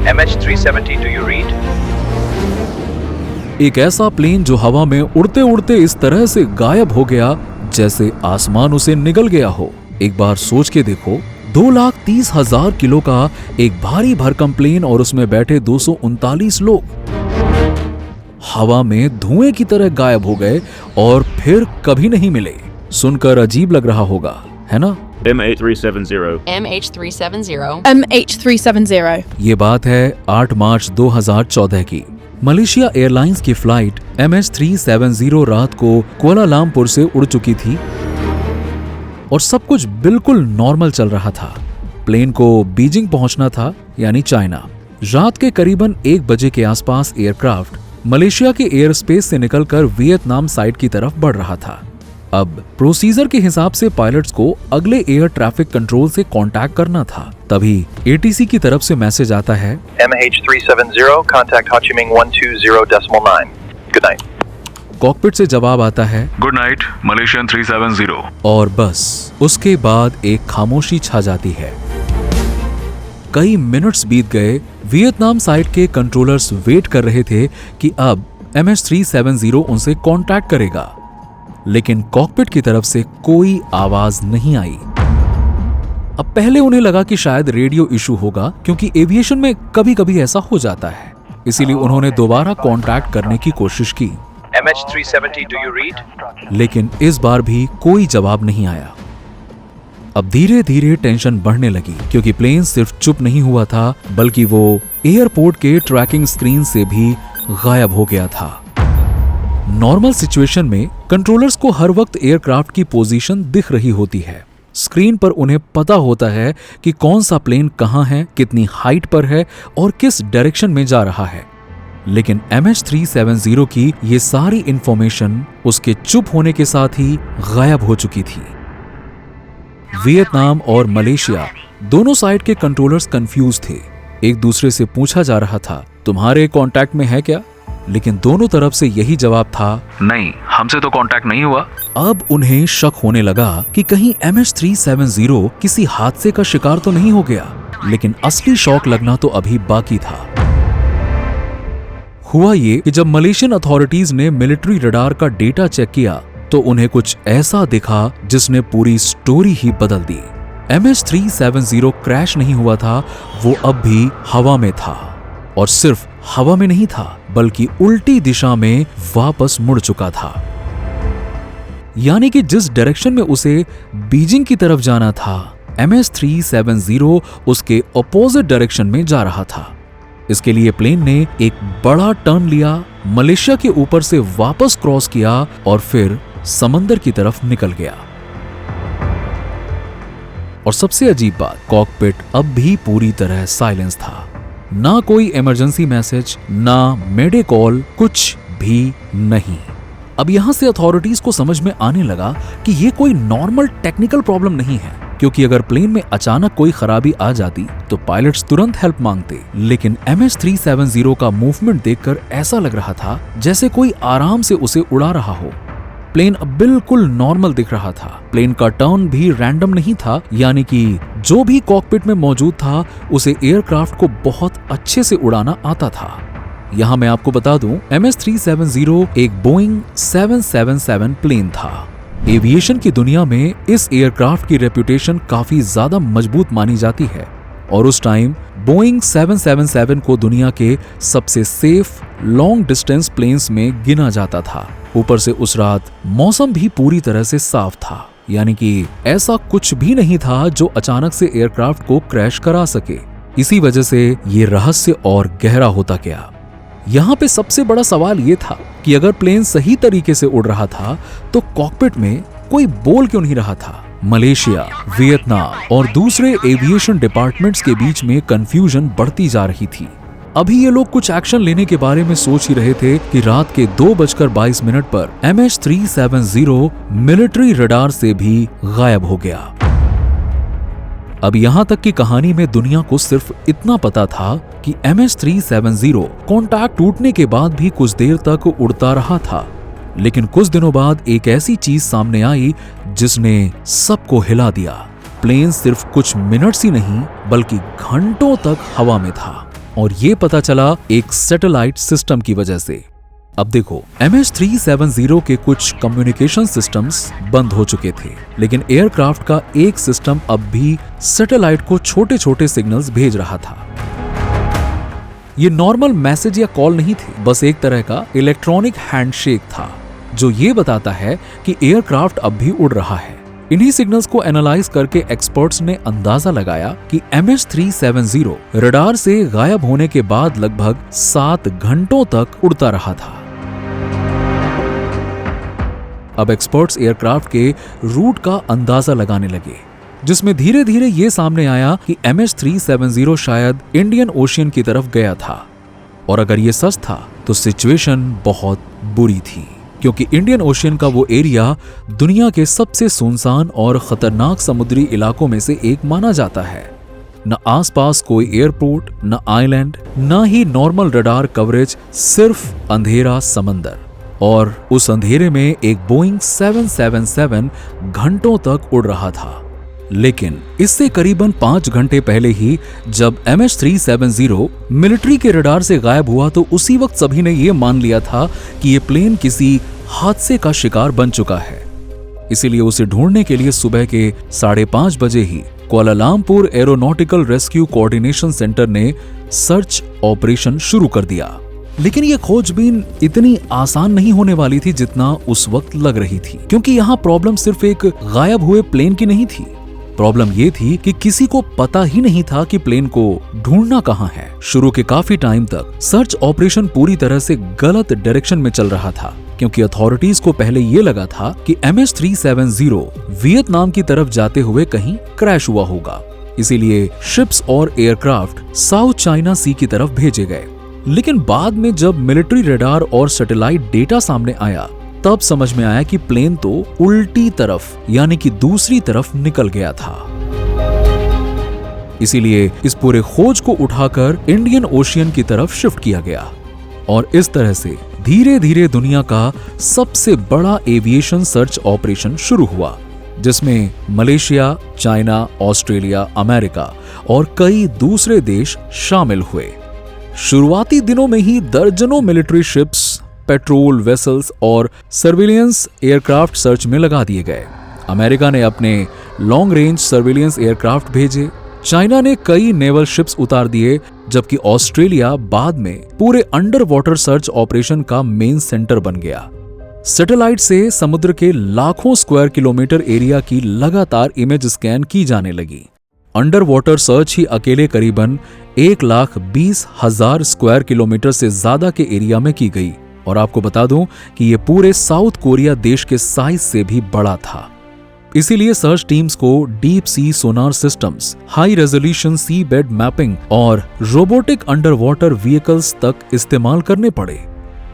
MH370, do you read? एक ऐसा plane जो हवा में उड़ते उड़ते इस तरह से गायब हो गया जैसे आसमान उसे निगल गया हो। एक बार सोच के देखो, 2,30,000 किलो का एक भारी भरकम प्लेन और उसमें बैठे 239 लोग हवा में धुएं की तरह गायब हो गए और फिर कभी नहीं मिले। सुनकर अजीब लग रहा होगा, है ना? MH370. MH370. MH370. ये बात है 8 मार्च 2014 की। मलेशिया एयरलाइंस की फ्लाइट MH370 रात को कुआलालंपुर से उड़ चुकी थी और सब कुछ बिल्कुल नॉर्मल चल रहा था। प्लेन को बीजिंग पहुंचना था, यानी चाइना। रात के करीबन 1 बजे के आसपास एयरक्राफ्ट मलेशिया के एयर स्पेस से निकलकर वियतनाम साइड की तरफ बढ़ रहा था। अब प्रोसीजर के हिसाब से पायलट्स को अगले एयर ट्रैफिक कंट्रोल से कांटेक्ट करना था। तभी ATC की तरफ से मैसेज आता है, MH370, contact Ho Chi Minh 120.9. Good night. Cockpit से जवाब आता है, गुड नाइट मलेशियन 370। और बस उसके बाद एक खामोशी छा जाती है। कई मिनट्स बीत गए। वियतनाम साइड के कंट्रोलर्स वेट कर रहे थे कि अब MH370 उनसे कांटेक्ट करेगा, लेकिन कॉकपिट की तरफ से कोई आवाज नहीं आई। अब पहले उन्हें लगा कि शायद रेडियो इशू होगा, क्योंकि एविएशन में कभी कभी ऐसा हो जाता है। इसीलिए उन्होंने दोबारा कांटेक्ट करने की कोशिश की, MH370, do you read? लेकिन इस बार भी कोई जवाब नहीं आया। अब धीरे धीरे टेंशन बढ़ने लगी, क्योंकि प्लेन सिर्फ चुप नहीं हुआ था, बल्कि वो एयरपोर्ट के ट्रैकिंग स्क्रीन से भी गायब हो गया था। नॉर्मल सिचुएशन में कंट्रोलर्स को हर वक्त एयरक्राफ्ट की पोजीशन दिख रही होती है। स्क्रीन पर उन्हें पता होता है कि कौन सा प्लेन कहां है, कितनी हाइट पर है और किस डायरेक्शन में जा रहा है। लेकिन MH370 की ये सारी इंफॉर्मेशन उसके चुप होने के साथ ही गायब हो चुकी थी। वियतनाम और मलेशिया दोनों साइड के कंट्रोलर्स कंफ्यूज थे। एक दूसरे से पूछा जा रहा था, तुम्हारे कांटेक्ट में है क्या? लेकिन दोनों तरफ से यही जवाब था, नहीं, हमसे तो कांटेक्ट नहीं हुआ। अब उन्हें शक होने लगा कि कहीं MH370 किसी हादसे का शिकार तो नहीं हो गया। लेकिन असली शॉक लगना तो अभी बाकी था। हुआ ये कि जब मलेशियन अथॉरिटीज ने मिलिट्री रडार का डेटा चेक किया तो उन्हें कुछ ऐसा दिखा जिसने पूरी स्टोरी ही बदल दी। MH370 क्रैश नहीं हुआ था, वो अब भी हवा में था, और सिर्फ हवा में नहीं था बल्कि उल्टी दिशा में वापस मुड़ चुका था। यानी कि जिस डायरेक्शन में उसे बीजिंग की तरफ जाना था, MH370 उसके ऑपोजिट डायरेक्शन में जा रहा था। इसके लिए प्लेन ने एक बड़ा टर्न लिया, मलेशिया के ऊपर से वापस क्रॉस किया और फिर समंदर की तरफ निकल गया। और सबसे अजीब बात, कॉकपिट अब भी पूरी तरह साइलेंस था। ना कोई इमरजेंसी मैसेज, ना मेडे कॉल, कुछ भी नहीं। अब यहां से अथॉरिटीज को समझ में आने लगा कि ये कोई नॉर्मल टेक्निकल प्रॉब्लम नहीं है, क्योंकि अगर प्लेन में अचानक कोई खराबी आ जाती तो पायलट्स तुरंत हेल्प मांगते। लेकिन MH370 का मूवमेंट देखकर ऐसा लग रहा था जैसे कोई आराम से उसे उड़ा रहा हो। प्लेन अब बिल्कुल नॉर्मल दिख रहा था। प्लेन का टर्न भी रैंडम नहीं था, यानी कि जो भी कॉकपिट में मौजूद था उसे एयरक्राफ्ट को बहुत अच्छे से उड़ाना आता था। यहां मैं आपको बता दूं, MH370 एक बोइंग 777 प्लेन था। एविएशन की दुनिया में इस एयरक्राफ्ट की रेपुटेशन काफी ज्यादा मजबूत मानी जाती है, और उस टाइम बोइंग 777 को दुनिया के सबसे सेफ लॉन्ग डिस्टेंस प्लेन्स में गिना जाता था। ऊपर से उस रात मौसम भी पूरी तरह से साफ था, यानी कि ऐसा कुछ भी नहीं था जो अचानक से एयरक्राफ्ट को क्रैश करा सके। इसी वजह से ये रहस्य और गहरा होता गया। यहाँ पे सबसे बड़ा सवाल ये था कि अगर प्लेन सही तरीके से उड़ रहा था तो कॉकपिट में कोई बोल क्यों नहीं रहा था। मलेशिया, वियतनाम और दूसरे एविएशन डिपार्टमेंट्स के बीच में कंफ्यूजन बढ़ती जा रही थी। अभी ये लोग कुछ एक्शन लेने के बारे में सोच ही रहे थे कि रात के 2:22 पर MH370 मिलिट्री रडार से भी गायब हो गया। अब यहां तक की कहानी में दुनिया को सिर्फ इतना पता था कि MH370 कॉन्टैक्ट टूटने के बाद भी कुछ देर तक उड़ता रहा था, लेकिन कुछ दिनों बाद एक ऐसी चीज सामने आई जिसने सबको हिला दिया। प्लेन सिर्फ कुछ मिनट्स ही नहीं बल्कि घंटों तक हवा में था। और ये पता चला एक सैटेलाइट सिस्टम की वजह से। अब देखो, MH370 के कुछ कम्युनिकेशन सिस्टम्स बंद हो चुके थे, लेकिन एयरक्राफ्ट का एक सिस्टम अब भी सैटेलाइट को छोटे छोटे सिग्नल्स भेज रहा था। ये नॉर्मल मैसेज या कॉल नहीं थे, बस एक तरह का इलेक्ट्रॉनिक हैंडशेक था जो ये बताता है कि एयरक्राफ्ट अब भी उड़ रहा है। इन्हीं सिग्नल्स को एनालाइज करके एक्सपर्ट्स ने अंदाजा लगाया कि MH370 रडार से गायब होने के बाद लगभग 7 घंटों तक उड़ता रहा था। अब एक्सपर्ट्स एयरक्राफ्ट के रूट का अंदाजा लगाने लगे, जिसमें धीरे धीरे ये सामने आया कि MH370 शायद इंडियन ओशियन की तरफ गया था। और अगर ये सच था तो सिचुएशन बहुत बुरी थी, क्योंकि इंडियन ओशियन का वो एरिया दुनिया के सबसे सुनसान और खतरनाक समुद्री इलाकों में से एक माना जाता है। न आसपास कोई एयरपोर्ट, न आइलैंड, न ही नॉर्मल रडार कवरेज, सिर्फ अंधेरा समंदर। और उस अंधेरे में एक बोइंग 777 घंटों तक उड़ रहा था। लेकिन इससे करीबन 5 घंटे पहले ही जब MH370 मिलिट्री के रडार से गायब हुआ तो उसी वक्त सभी ने यह मान लिया था कि यह प्लेन किसी हादसे का शिकार बन चुका है। इसीलिए उसे ढूंढने के लिए सुबह के 5:30 बजे ही Kuala Lumpur aeronautical rescue coordination centre ने सर्च ऑपरेशन शुरू कर दिया। लेकिन यह खोजबीन इतनी आसान नहीं होने वाली थी जितना उस वक्त लग रही थी, क्योंकि यहाँ प्रॉब्लम सिर्फ एक गायब हुए प्लेन की नहीं थी। प्रॉब्लम ये थी कि किसी को पता ही नहीं था कि प्लेन को ढूंढना कहाँ है। शुरू के काफी टाइम तक सर्च ऑपरेशन पूरी तरह से गलत डायरेक्शन में चल रहा था, क्योंकि अथॉरिटीज को पहले ये लगा था कि MH370 वियतनाम की तरफ जाते हुए कहीं क्रैश हुआ होगा। इसीलिए शिप्स और एयरक्राफ्ट साउथ चाइना सी की तरफ भेजे गए। लेकिन बाद में जब मिलिट्री रडार और सैटेलाइट डेटा सामने आया तब समझ में आया कि प्लेन तो उल्टी तरफ यानी कि दूसरी तरफ निकल गया था। इसीलिए इस पूरे खोज को उठाकर इंडियन ओशियन की तरफ शिफ्ट किया गया और इस तरह से धीरे धीरे दुनिया का सबसे बड़ा एविएशन सर्च ऑपरेशन शुरू हुआ, जिसमें मलेशिया, चाइना, ऑस्ट्रेलिया, अमेरिका और कई दूसरे देश शामिल हुए। शुरुआती दिनों में ही दर्जनों मिलिट्री शिप्स, पेट्रोल वेसल्स और सर्विलियंस एयरक्राफ्ट सर्च में लगा दिए गए। अमेरिका ने अपने लॉन्ग रेंज सर्विलियंस एयरक्राफ्ट भेजे, चाइना ने कई नेवल शिप्स उतार दिए, जबकि ऑस्ट्रेलिया बाद में पूरे अंडर वाटर सर्च ऑपरेशन का मेन सेंटर बन गया। सैटेलाइट से समुद्र के लाखों स्क्वायर किलोमीटर एरिया की लगातार इमेज स्कैन की जाने लगी। अंडर वाटर सर्च ही अकेले करीबन 1,20,000 स्क्वायर किलोमीटर से ज्यादा के एरिया में की गई। और आपको बता दूं कि ये पूरे साउथ कोरिया देश के साइज से भी बड़ा था। इसीलिए सर्च टीम्स को डीप सी सोनार सिस्टम्स, हाई रेजोल्यूशन सी बेड मैपिंग और रोबोटिक अंडर वाटर व्हीकल्स तक इस्तेमाल करने पड़े।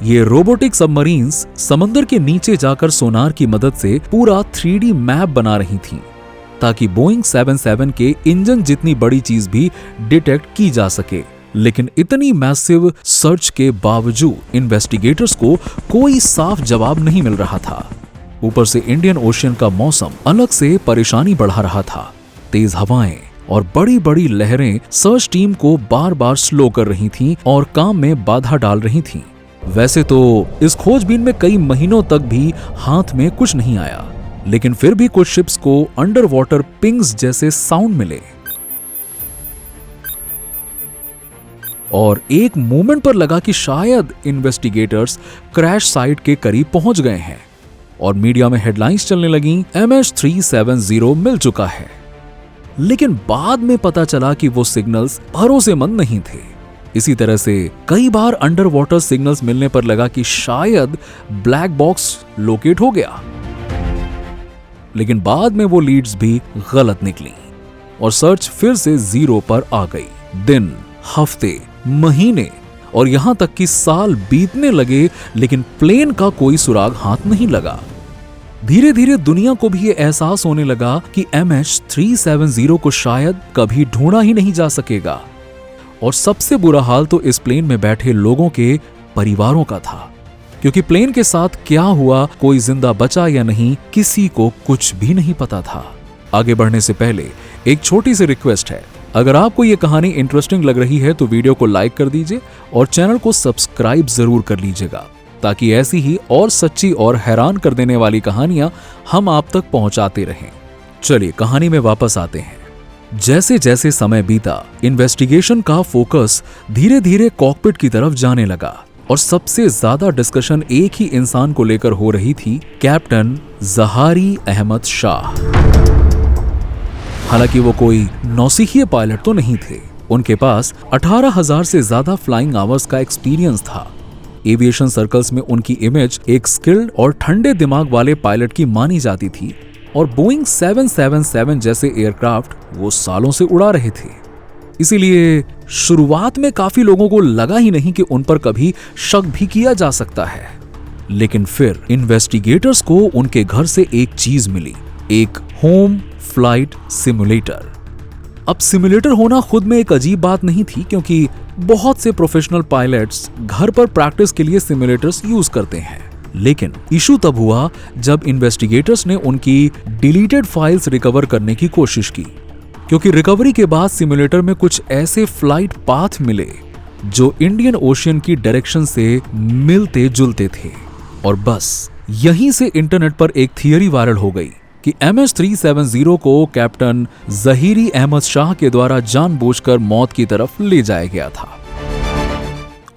ये रोबोटिक सबमरीन्स समंदर के नीचे जाकर सोनार की मदद से पूरा 3D मैप बना रही थीं, ताकि बोइंग 77 के इंजन जितनी बड़ी चीज भी डिटेक्ट की जा सके। लेकिन इतनी मैसिव सर्च के बावजूद इन्वेस्टिगेटर्स को कोई साफ जवाब नहीं मिल रहा था। ऊपर से इंडियन ओशियन का मौसम अलग से परेशानी बढ़ा रहा था। तेज हवाएं और बड़ी बड़ी लहरें सर्च टीम को बार बार स्लो कर रही थीं और काम में बाधा डाल रही थीं। वैसे तो इस खोजबीन में कई महीनों तक भी हाथ में कुछ नहीं आया, लेकिन फिर भी कुछ शिप्स को अंडर वाटर पिंग्स जैसे साउंड मिले और एक मोमेंट पर लगा कि शायद इन्वेस्टिगेटर्स क्रैश साइट के करीब पहुंच गए हैं और मीडिया में हेडलाइंस चलने लगी, MH370 मिल चुका है। लेकिन बाद में पता चला कि वो सिग्नल्स भरोसेमंद नहीं थे। इसी तरह से कई बार अंडर वाटर सिग्नल्स मिलने पर लगा कि शायद ब्लैक बॉक्स लोकेट हो गया, लेकिन बाद में वो लीड्स भी गलत निकली और सर्च फिर से 0 पर आ गई। दिन, हफ्ते, महीने और यहां तक कि साल बीतने लगे, लेकिन प्लेन का कोई सुराग हाथ नहीं लगा। धीरे धीरे दुनिया को भी ये एहसास होने लगा कि MH370 को शायद कभी ढूंढा ही नहीं जा सकेगा। और सबसे बुरा हाल तो इस प्लेन में बैठे लोगों के परिवारों का था, क्योंकि प्लेन के साथ क्या हुआ, कोई जिंदा बचा या नहीं, किसी को कुछ भी नहीं पता था। आगे बढ़ने से पहले एक छोटी सी रिक्वेस्ट है, अगर आपको ये कहानी इंटरेस्टिंग लग रही है तो वीडियो को लाइक कर दीजिए और चैनल को सब्सक्राइब जरूर कर लीजिएगा, ताकि ऐसी ही और सच्ची और हैरान कर देने वाली कहानियां हम आप तक पहुंचाते रहें। चलिए कहानी में वापस आते हैं। जैसे जैसे समय बीता, इन्वेस्टिगेशन का फोकस धीरे धीरे कॉकपिट की तरफ जाने लगा और सबसे ज्यादा डिस्कशन एक ही इंसान को लेकर हो रही थी, कैप्टन जहारी अहमद शाह। हालांकि वो कोई नौसिखिए पायलट तो नहीं थे, उनके पास 18,000 से ज्यादा फ्लाइंग आवर्स का एक्सपीरियंस था। एविएशन सर्कल्स में उनकी इमेज एक स्किल्ड और ठंडे दिमाग वाले पायलट की मानी जाती थी और बोइंग 777 जैसे एयरक्राफ्ट वो सालों से उड़ा रहे थे। इसीलिए शुरुआत में काफी लोगों को लगा ही नहीं कि उन पर कभी शक भी किया जा सकता है। लेकिन फिर इन्वेस्टिगेटर्स को उनके घर से एक चीज मिली, एक होम फ्लाइट सिमुलेटर। अब सिमुलेटर होना खुद में एक अजीब बात नहीं थी, क्योंकि बहुत से प्रोफेशनल पायलट्स घर पर प्रैक्टिस के लिए सिमुलेटर्स यूज करते हैं। लेकिन इशू तब हुआ जब इन्वेस्टिगेटर्स ने उनकी डिलीटेड फाइल्स रिकवर करने की कोशिश की, क्योंकि रिकवरी के बाद सिमुलेटर में कुछ ऐसे फ्लाइट पाथ मिले जो इंडियन ओशियन की डायरेक्शन से मिलते जुलते थे। और बस यहीं से इंटरनेट पर एक थियरी वायरल हो गई कि MS-370 को कैप्टन जहीरी अहमद शाह के द्वारा जानबूझकर मौत की तरफ ले जाया गया था।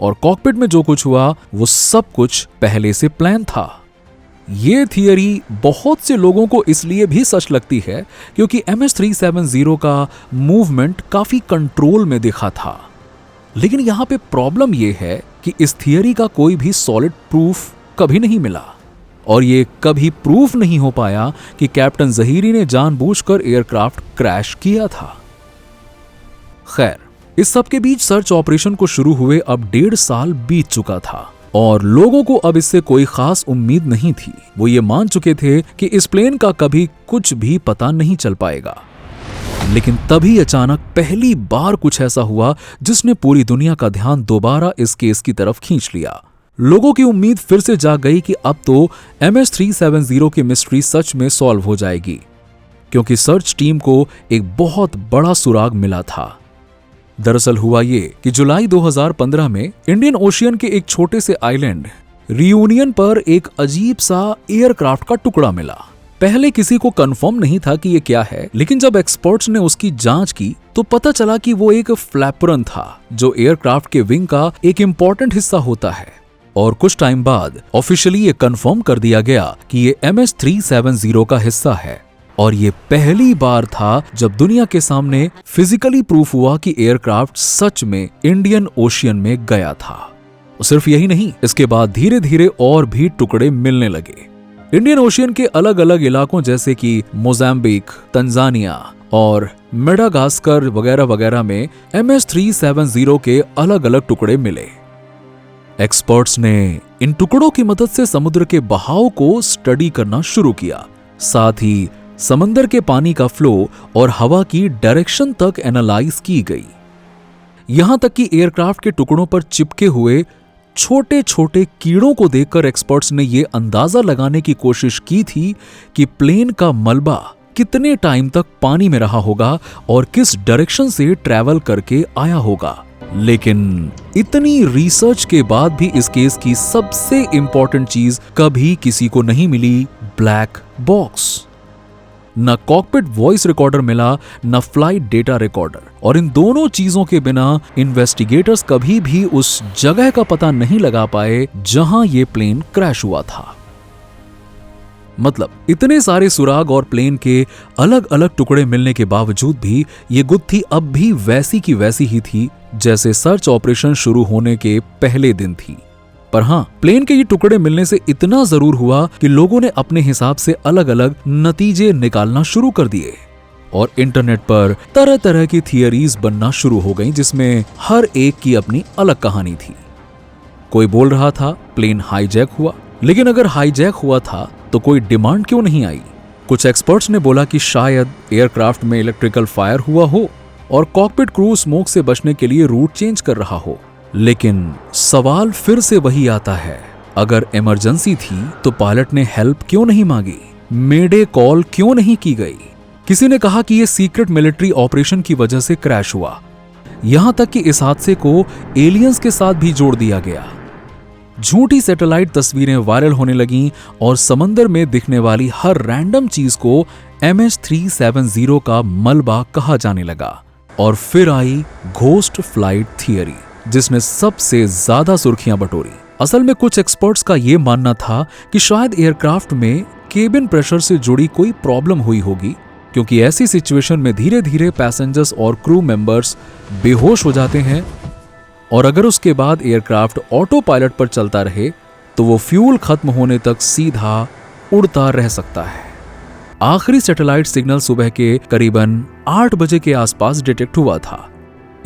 और कॉकपिट में जो कुछ हुआ वो सब कुछ पहले से प्लान था। ये थियरी बहुत से लोगों को इसलिए भी सच लगती है क्योंकि MS-370 का मूवमेंट काफी कंट्रोल में दिखा था। लेकिन यहां पे प्रॉब्लम ये है कि इस थियरी का कोई भी सॉलिड प्रूफ कभी नहीं मिला और ये कभी प्रूफ नहीं हो पाया कि कैप्टन जहीरी ने जानबूझकर एयरक्राफ्ट क्रैश किया था। खैर, इस सब के बीच सर्च ऑपरेशन को शुरू हुए अब 1.5 साल बीत चुका था और लोगों को अब इससे कोई खास उम्मीद नहीं थी। वो ये मान चुके थे कि इस प्लेन का कभी कुछ भी पता नहीं चल पाएगा। लेकिन तभी अचानक पहली बार कुछ ऐसा हुआ जिसने पूरी दुनिया का ध्यान दोबारा इस केस की तरफ खींच लिया। लोगों की उम्मीद फिर से जाग गई कि अब तो MS-370 की मिस्ट्री सच में सॉल्व हो जाएगी, क्योंकि सर्च टीम को एक बहुत बड़ा सुराग मिला था। दरअसल हुआ ये कि जुलाई 2015 में इंडियन ओशियन के एक छोटे से आइलैंड रियूनियन पर एक अजीब सा एयरक्राफ्ट का टुकड़ा मिला। पहले किसी को कंफर्म नहीं था कि ये क्या है, लेकिन जब एक्सपर्ट्स ने उसकी जांच की तो पता चला कि वो एक फ्लैपरन था, जो एयरक्राफ्ट के विंग का एक इंपॉर्टेंट हिस्सा होता है। और कुछ टाइम बाद ऑफिशियली ये कंफर्म कर दिया गया कि ये MS-370 का हिस्सा है। और ये पहली बार था जब दुनिया के सामने फिजिकली प्रूफ हुआ कि एयरक्राफ्ट सच में इंडियन ओशियन में गया था। सिर्फ यही नहीं, इसके बाद धीरे धीरे और भी टुकड़े मिलने लगे। इंडियन ओशियन के अलग अलग इलाकों जैसे कि मोजाम्बिक, तंजानिया और मेडागास्कर वगैरह वगैरह में MS-370 के अलग अलग टुकड़े मिले। एक्सपर्ट्स ने इन टुकड़ों की मदद से समुद्र के बहाव को स्टडी करना शुरू किया, साथ ही समंदर के पानी का फ्लो और हवा की डायरेक्शन तक एनालाइज की गई। यहां तक कि एयरक्राफ्ट के टुकड़ों पर चिपके हुए छोटे छोटे कीड़ों को देखकर एक्सपर्ट्स ने यह अंदाजा लगाने की कोशिश की थी कि प्लेन का मलबा कितने टाइम तक पानी में रहा होगा और किस डायरेक्शन से ट्रैवल करके आया होगा। लेकिन इतनी रिसर्च के बाद भी इस केस की सबसे इंपॉर्टेंट चीज कभी किसी को नहीं मिली, ब्लैक बॉक्स। न कॉकपिट वॉइस रिकॉर्डर मिला, न फ्लाइट डेटा रिकॉर्डर, और इन दोनों चीजों के बिना इन्वेस्टिगेटर्स कभी भी उस जगह का पता नहीं लगा पाए जहां ये प्लेन क्रैश हुआ था। मतलब इतने सारे सुराग और प्लेन के अलग अलग टुकड़े मिलने के बावजूद भी ये गुत्थी अब भी वैसी की वैसी ही थी जैसे सर्च ऑपरेशन शुरू होने के पहले दिन थी। पर हाँ, प्लेन के ये टुकड़े मिलने से इतना जरूर हुआ कि लोगों ने अपने हिसाब से अलग अलग नतीजे निकालना शुरू कर दिए और इंटरनेट पर तरह तरह की थियरीज बनना शुरू हो गईं, जिसमें हर एक की अपनी अलग कहानी थी। कोई बोल रहा था प्लेन हाईजैक हुआ, लेकिन अगर हाईजैक हुआ था तो कोई डिमांड क्यों नहीं आई। कुछ एक्सपर्ट्स ने बोला कि शायद एयरक्राफ्ट में इलेक्ट्रिकल फायर हुआ हो और कॉकपिट क्रू स्मोक से बचने के लिए रूट चेंज कर रहा हो। लेकिन सवाल फिर से वही आता है, अगर इमरजेंसी थी तो पायलट ने हेल्प क्यों नहीं मांगी, मेडे कॉल क्यों नहीं की गई। किसी ने कहा कि यह सीक्रेट मिलिट्री ऑपरेशन की वजह से क्रैश हुआ। यहां तक कि इस हादसे को एलियंस के साथ भी जोड़ दिया गया। झूठी सैटेलाइट तस्वीरें वायरल होने लगीं और समंदर में दिखने वाली हर रैंडम चीज को MH370 का मलबा कहा जाने लगा। और फिर आई घोस्ट फ्लाइट थियरी, जिसने सबसे ज्यादा सुर्खियां बटोरी। असल में कुछ एक्सपर्ट्स का यह मानना था कि शायद एयरक्राफ्ट में केबिन प्रेशर से जुड़ी कोई प्रॉब्लम हुई होगी, क्योंकि ऐसी सिचुएशन में धीरे धीरे पैसेंजर्स और क्रू मेंबर्स बेहोश हो जाते हैं और अगर उसके बाद एयरक्राफ्ट ऑटो पायलट पर चलता रहे तो वो फ्यूल खत्म होने तक सीधा उड़ता रह सकता है। आखिरी सैटेलाइट सिग्नल सुबह के करीबन 8 बजे के आसपास डिटेक्ट हुआ था।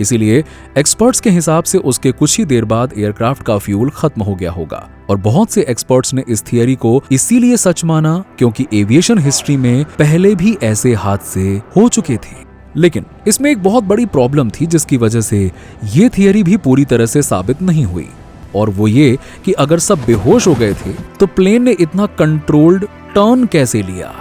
इसीलिए एक्सपर्ट्स के हिसाब से उसके कुछ ही देर बाद एयरक्राफ्ट का फ्यूल खत्म हो गया होगा। और बहुत से एक्सपर्ट्स ने इस थियरी को इसीलिए सच माना क्योंकि एविएशन हिस्ट्री में पहले भी ऐसे हादसे हो चुके थे। लेकिन इसमें एक बहुत बड़ी प्रॉब्लम थी जिसकी वजह से ये थियरी भी पूरी तरह से साबित नहीं हुई, और वो ये कि अगर सब बेहोश हो गए थे तो प्लेन ने इतना कंट्रोल्ड टर्न कैसे लिया?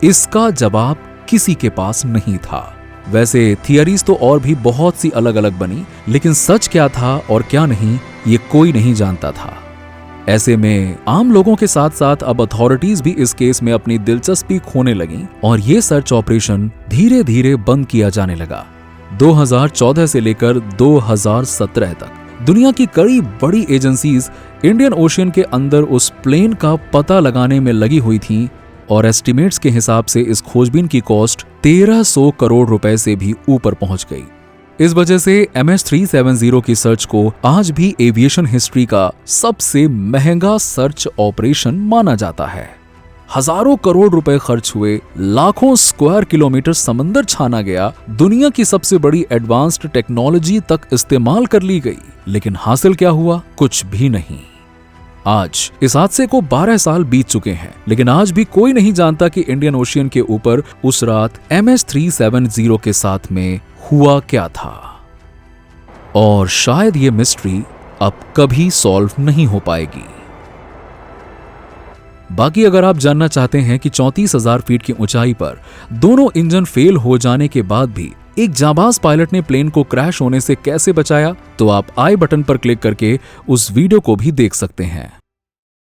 इसका जवाब किसी के पास नहीं था। वैसे थियरीज तो और भी बहुत सी अलग अलग बनी, लेकिन सच क्या था और क्या नहीं ये कोई नहीं जानता था। ऐसे में आम लोगों के साथ साथ अब अथॉरिटीज भी इस केस में अपनी दिलचस्पी खोने लगी और ये सर्च ऑपरेशन धीरे धीरे बंद किया जाने लगा। 2014 से लेकर 2017 तक दुनिया की कई बड़ी एजेंसीज इंडियन ओशियन के अंदर उस प्लेन का पता लगाने में लगी हुई थीं और एस्टिमेट्स के हिसाब से इस खोजबीन की कॉस्ट 1300 करोड़ रुपए से भी ऊपर पहुंच गई। इस वजह से MH370 की सर्च को आज भी एविएशन हिस्ट्री का सबसे महंगा सर्च ऑपरेशन माना जाता है। हजारों करोड़ रुपए खर्च हुए, लाखों स्क्वायर किलोमीटर समंदर छाना गया, दुनिया की सबसे बड़ी एडवांस्ड टेक्नोलॉजी तक इस्तेमाल कर ली गई, लेकिन हासिल क्या हुआ? कुछ भी नहीं। आज इस हादसे को 12 साल बीत चुके हैं, लेकिन आज भी कोई नहीं जानता कि इंडियन ओशियन के ऊपर उस रात MH370 के साथ में हुआ क्या था। और शायद ये मिस्ट्री अब कभी सॉल्व नहीं हो पाएगी। बाकी अगर आप जानना चाहते हैं कि 34,000 फीट की ऊंचाई पर दोनों इंजन फेल हो जाने के बाद भी एक जाबाज पायलट ने प्लेन को क्रैश होने से कैसे बचाया, तो आप आई बटन पर क्लिक करके उस वीडियो को भी देख सकते हैं।